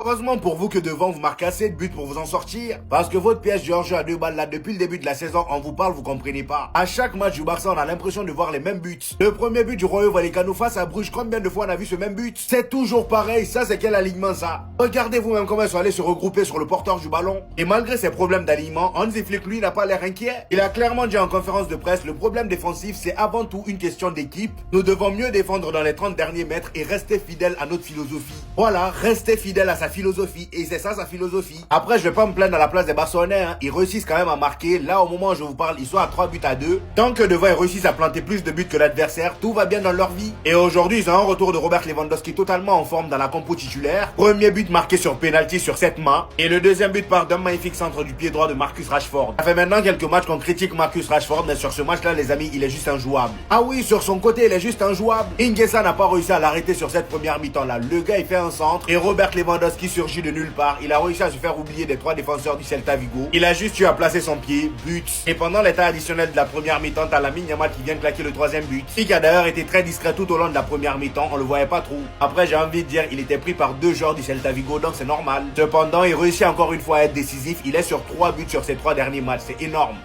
Heureusement pour vous que devant vous marquez assez de buts pour vous en sortir. Parce que votre pièce du hors-jeu à 2 balles là depuis le début de la saison, on vous parle, vous comprenez pas. À chaque match du Barça, on a l'impression de voir les mêmes buts. Le premier but du Rayo Vallecano face à Bruges, combien de fois on a vu ce même but? C'est toujours pareil, ça c'est quel alignement ça? Regardez vous-même comment ils sont allés se regrouper sur le porteur du ballon. Et malgré ses problèmes d'alignement, Hansi Flick lui n'a pas l'air inquiet. Il a clairement dit en conférence de presse, le problème défensif c'est avant tout une question d'équipe. Nous devons mieux défendre dans les 30 derniers mètres et rester fidèles à notre philosophie. Voilà, rester fidèle à sa philosophie. Et c'est ça sa philosophie. Après, je vais pas me plaindre à la place des Barcelonais. Ils réussissent quand même à marquer. Là, au moment où je vous parle, ils sont à 3 buts à 2. Tant que devant ils réussissent à planter plus de buts que l'adversaire, tout va bien dans leur vie. Et aujourd'hui, ils ont un retour de Robert Lewandowski totalement en forme dans la compo titulaire. Premier but marqué sur penalty sur 7 mains. Et le deuxième but part d'un magnifique centre du pied droit de Marcus Rashford. Ça fait maintenant quelques matchs qu'on critique Marcus Rashford, mais sur ce match-là, les amis, il est juste injouable. Ah oui, sur son côté, il est juste injouable. Inguesa n'a pas réussi à l'arrêter sur cette première mi-temps-là. Le gars, il fait un centre. Et Robert Lewandowski surgit de nulle part. Il a réussi à se faire oublier des 3 défenseurs du Celta Vigo. Il a juste eu à placer son pied, but. Et pendant l'état additionnel de la première mi-temps, t'as Lamine Yamal qui vient claquer le 3e but. Il qui a d'ailleurs été très discret tout au long de la première mi-temps, on le voyait pas trop. Après, j'ai envie de dire, il était pris par 2 joueurs du Celta Vigo, donc c'est normal. Cependant, il réussit encore une fois à être décisif. Il est sur 3 buts sur ses 3 derniers matchs, c'est énorme.